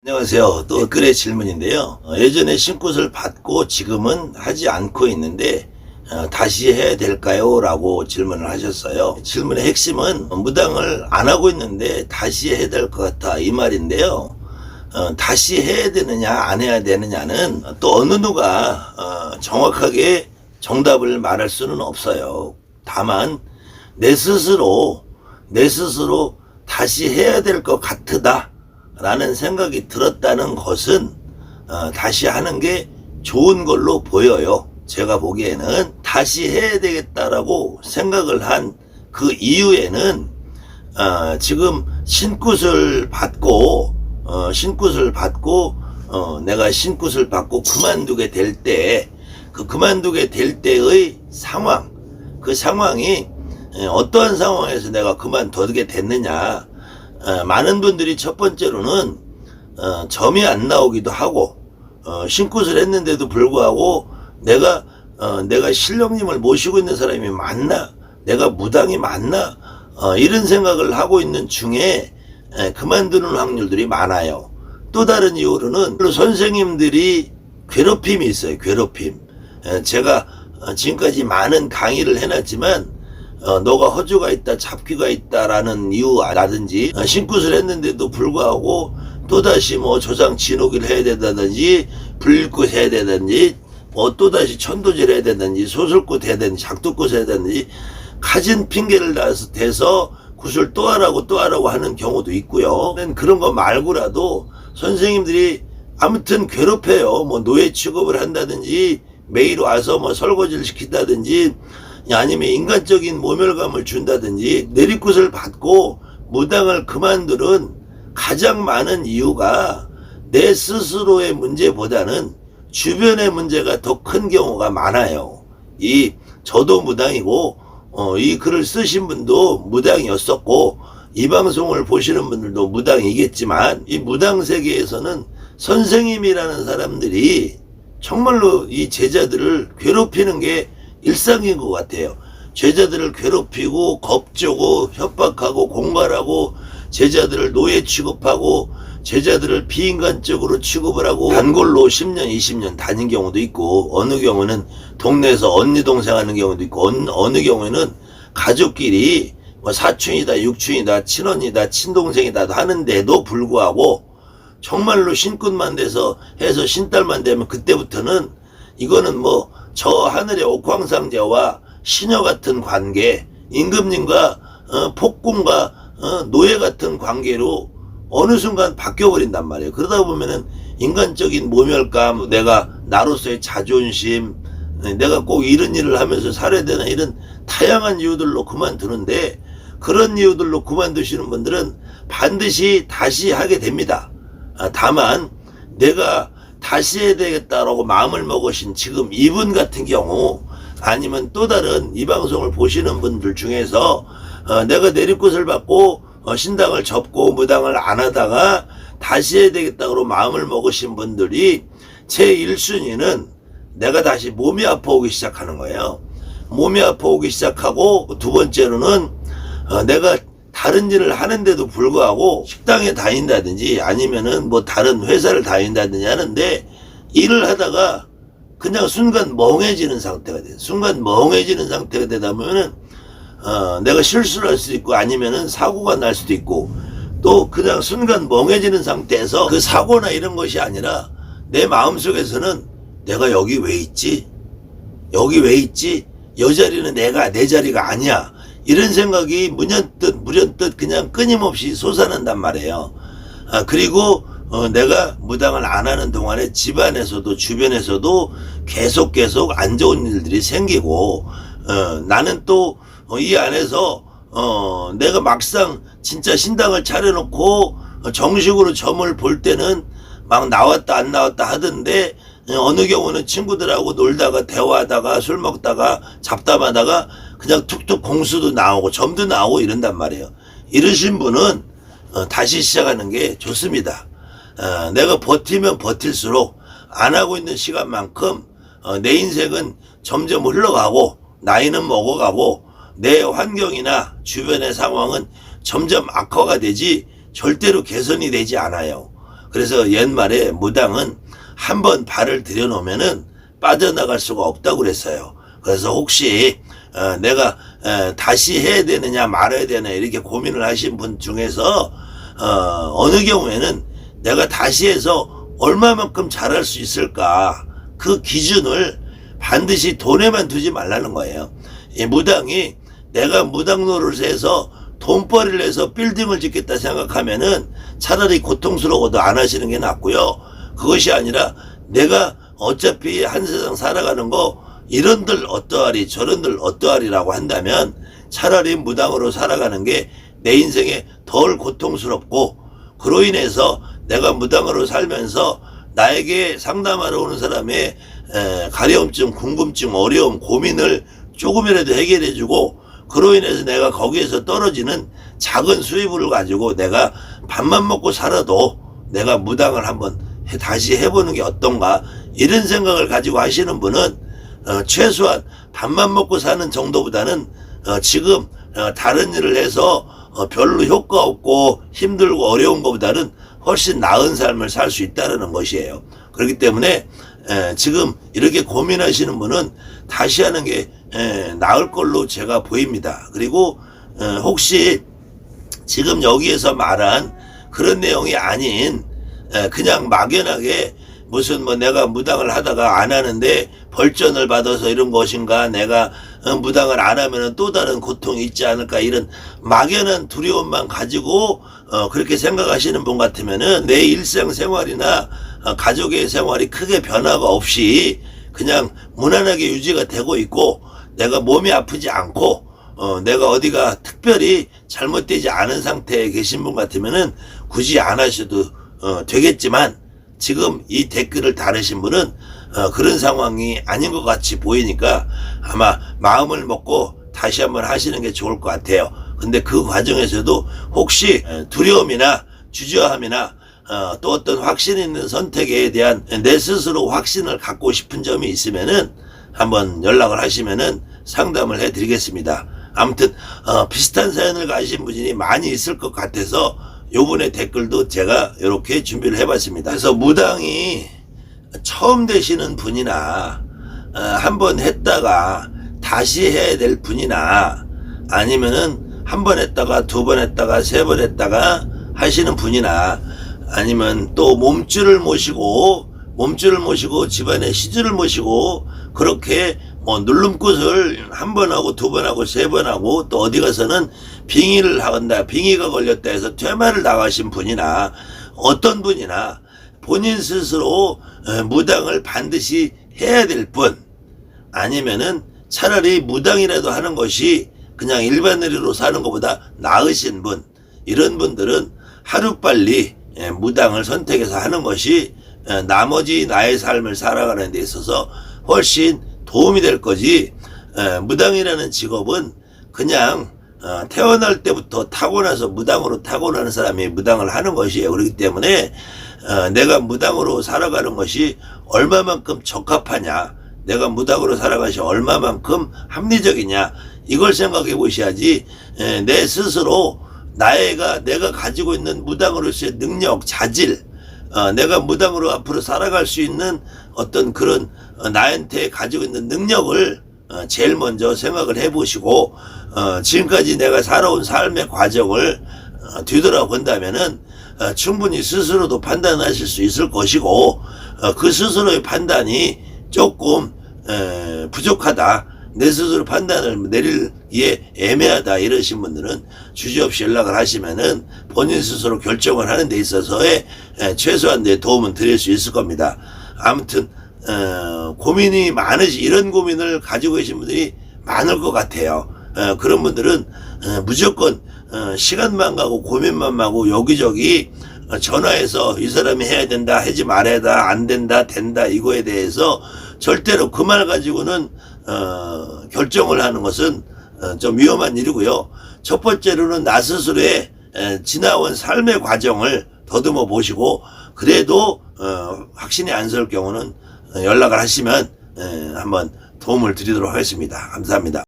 안녕하세요. 또 댓글의 질문인데요. 예전에 신굿을 받고 지금은 하지 않고 있는데 다시 해야 될까요? 라고 질문을 하셨어요. 질문의 핵심은 무당을 안 하고 있는데 다시 해야 될 것 같아 이 말인데요. 다시 해야 되느냐 안 해야 되느냐는 또 어느 누가 정확하게 정답을 말할 수는 없어요. 다만 내 스스로 다시 해야 될 것 같다 라는 생각이 들었다는 것은 다시 하는 게 좋은 걸로 보여요. 제가 보기에는 다시 해야 되겠다라고 생각을 한 그 이유에는 지금 신굿을 받고 내가 신굿을 받고 그만두게 될 때 그 그만두게 될 때의 상황, 그 상황이 어떠한 상황에서 내가 그만두게 됐느냐. 많은 분들이 첫 번째로는 점이 안 나오기도 하고 신굿을 했는데도 불구하고 내가 신령님을 모시고 있는 사람이 맞나, 내가 무당이 맞나, 이런 생각을 하고 있는 중에 그만두는 확률들이 많아요. 또 다른 이유로는 선생님들이 괴롭힘이 있어요. 괴롭힘. 제가 지금까지 많은 강의를 해놨지만 너가 허주가 있다, 잡귀가 있다라는 이유라든지 신굿을 했는데도 불구하고 또다시 뭐 조상 진옥을 해야 된다든지 불굿 해야 되든지 뭐 또다시 천도질 해야 되든지 소술굿 해야 되든지 작두굿 해야 되든지 가진 핑계를 대서 굿을 또 하라고 하는 경우도 있고요. 그런 거 말고라도 선생님들이 아무튼 괴롭혀요. 뭐 노예 취급을 한다든지 매일 와서 뭐 설거지를 시킨다든지 아니면 인간적인 모멸감을 준다든지 내리굿을 받고 무당을 그만두는 가장 많은 이유가 내 스스로의 문제보다는 주변의 문제가 더 큰 경우가 많아요. 저도 무당이고 이 글을 쓰신 분도 무당이었었고 이 방송을 보시는 분들도 무당이겠지만 이 무당 세계에서는 선생님이라는 사람들이 정말로 이 제자들을 괴롭히는 게 일상인 것 같아요. 제자들을 괴롭히고 겁주고 협박하고 공갈하고 제자들을 노예 취급하고 제자들을 비인간적으로 취급을 하고 단골로 10년 20년 다닌 경우도 있고 어느 경우는 동네에서 언니 동생 하는 경우도 있고 어느 경우에는 가족끼리 뭐 사촌이다 육촌이다 친언니다 친동생이다 하는데도 불구하고 정말로 신굿만 해서 신딸만 되면 그때부터는 이거는 뭐 저 하늘의 옥황상제와 시녀 같은 관계, 임금님과 폭군과 노예 같은 관계로 어느 순간 바뀌어버린단 말이에요. 그러다 보면은 인간적인 모멸감, 나로서의 자존심, 내가 꼭 이런 일을 하면서 살아야 되나 이런 다양한 이유들로 그만두는데 그런 이유들로 그만두시는 분들은 반드시 다시 하게 됩니다. 다만 내가 다시 해야 되겠다라고 마음을 먹으신 지금 이분 같은 경우 아니면 또 다른 이 방송을 보시는 분들 중에서 내가 내리굿을 받고 신당을 접고 무당을 안 하다가 다시 해야 되겠다고 마음을 먹으신 분들이 제 1순위는 내가 다시 몸이 아파오기 시작하는 거예요. 몸이 아파오기 시작하고 두 번째로는 내가 다른 일을 하는데도 불구하고 식당에 다닌다든지 아니면은 뭐 다른 회사를 다닌다든지 하는데 일을 하다가 그냥 순간 멍해지는 상태가 돼요. 순간 멍해지는 상태가 되다 보면은 내가 실수를 할 수도 있고 아니면은 사고가 날 수도 있고 또 그냥 순간 멍해지는 상태에서 그 사고나 이런 것이 아니라 내 마음속에서는 내가 여기 왜 있지? 이 자리는 내 자리가 아니야. 이런 생각이 무련뜻 그냥 끊임없이 솟아난단 말이에요. 그리고 내가 무당을 안 하는 동안에 집안에서도 주변에서도 계속 안 좋은 일들이 생기고 나는 또 이 안에서 내가 막상 진짜 신당을 차려놓고 정식으로 점을 볼 때는 막 나왔다 안 나왔다 하던데 어느 경우는 친구들하고 놀다가 대화하다가 술 먹다가 잡담하다가 그냥 툭툭 공수도 나오고 점도 나오고 이런단 말이에요. 이러신 분은 다시 시작하는 게 좋습니다. 내가 버티면 버틸수록 안 하고 있는 시간만큼 내 인생은 점점 흘러가고 나이는 먹어가고 내 환경이나 주변의 상황은 점점 악화가 되지 절대로 개선이 되지 않아요. 그래서 옛말에 무당은 한번 발을 들여놓으면은 빠져나갈 수가 없다고 그랬어요. 그래서 혹시 내가 다시 해야 되느냐 말아야 되느냐 이렇게 고민을 하신 분 중에서 어느 경우에는 내가 다시 해서 얼마만큼 잘할 수 있을까, 그 기준을 반드시 돈에만 두지 말라는 거예요. 이 무당이 내가 무당 노릇에서 돈벌이를 해서 빌딩을 짓겠다 생각하면은 차라리 고통스러워도 안 하시는 게 낫고요. 그것이 아니라 내가 어차피 한 세상 살아가는 거 이런들 어떠하리 저런들 어떠하리라고 한다면 차라리 무당으로 살아가는 게 내 인생에 덜 고통스럽고, 그로 인해서 내가 무당으로 살면서 나에게 상담하러 오는 사람의 가려움증, 궁금증, 어려움, 고민을 조금이라도 해결해주고, 그로 인해서 내가 거기에서 떨어지는 작은 수입을 가지고 내가 밥만 먹고 살아도 내가 무당을 한번 다시 해보는 게 어떤가, 이런 생각을 가지고 하시는 분은 최소한 밥만 먹고 사는 정도보다는 지금 다른 일을 해서 별로 효과 없고 힘들고 어려운 것보다는 훨씬 나은 삶을 살 수 있다는 것이에요. 그렇기 때문에 지금 이렇게 고민하시는 분은 다시 하는 게 나을 걸로 제가 보입니다. 그리고 혹시 지금 여기에서 말한 그런 내용이 아닌 그냥 막연하게 무슨 내가 무당을 하다가 안 하는데 벌전을 받아서 이런 것인가, 내가 무당을 안 하면 또 다른 고통이 있지 않을까, 이런 막연한 두려움만 가지고 그렇게 생각하시는 분 같으면은 내 일상생활이나 가족의 생활이 크게 변화가 없이 그냥 무난하게 유지가 되고 있고, 내가 몸이 아프지 않고 내가 어디가 특별히 잘못되지 않은 상태에 계신 분 같으면은 굳이 안 하셔도 되겠지만, 지금 이 댓글을 다루신 분은 그런 상황이 아닌 것 같이 보이니까 아마 마음을 먹고 다시 한번 하시는 게 좋을 것 같아요. 근데 그 과정에서도 혹시 두려움이나 주저함이나 또 어떤 확신 있는 선택에 대한 내 스스로 확신을 갖고 싶은 점이 있으면은 한번 연락을 하시면은 상담을 해드리겠습니다. 아무튼 비슷한 사연을 가진 분이 많이 있을 것 같아서 요번에 댓글도 제가 이렇게 준비를 해봤습니다. 그래서 무당이 처음 되시는 분이나 한번 했다가 다시 해야 될 분이나 아니면은 한 번 했다가 두 번 했다가 세 번 했다가 하시는 분이나 아니면 또 몸줄을 모시고 집안에 시주를 모시고 그렇게 눌름꽃을 한 번 하고 두 번 하고 세 번 하고 또 어디 가서는 빙의를 한다, 빙의가 걸렸다 해서 퇴마를 나가신 분이나 어떤 분이나 본인 스스로 무당을 반드시 해야 될 분, 아니면은 차라리 무당이라도 하는 것이 그냥 일반인으로 사는 것보다 나으신 분, 이런 분들은 하루빨리 무당을 선택해서 하는 것이 나머지 나의 삶을 살아가는 데 있어서 훨씬 도움이 될 거지, 무당이라는 직업은 그냥 태어날 때부터 타고나서 무당으로 타고나는 사람이 무당을 하는 것이에요. 그렇기 때문에 내가 무당으로 살아가는 것이 얼마만큼 적합하냐, 내가 무당으로 살아가는 것이 얼마만큼 합리적이냐, 이걸 생각해 보셔야지 내 스스로 내가 가지고 있는 무당으로서의 능력, 자질, 내가 무당으로 앞으로 살아갈 수 있는 어떤 그런 나한테 가지고 있는 능력을 제일 먼저 생각을 해보시고 지금까지 내가 살아온 삶의 과정을 뒤돌아본다면은 충분히 스스로도 판단하실 수 있을 것이고, 그 스스로의 판단이 조금 부족하다, 내 스스로 판단을 내리기에 애매하다 이러신 분들은 주저없이 연락을 하시면은 본인 스스로 결정을 하는 데 있어서의 최소한의 도움은 드릴 수 있을 겁니다. 아무튼 고민이 이런 고민을 가지고 계신 분들이 많을 것 같아요. 그런 분들은 무조건 시간만 가고 고민만 가고 여기저기 전화해서 이 사람이 해야 된다, 하지 말아야 된다, 안 된다, 된다, 이거에 대해서 절대로 그 말 가지고는 결정을 하는 것은 좀 위험한 일이고요. 첫 번째로는 나 스스로의 지나온 삶의 과정을 더듬어 보시고, 그래도 확신이 안 설 경우는 연락을 하시면 한번 도움을 드리도록 하겠습니다. 감사합니다.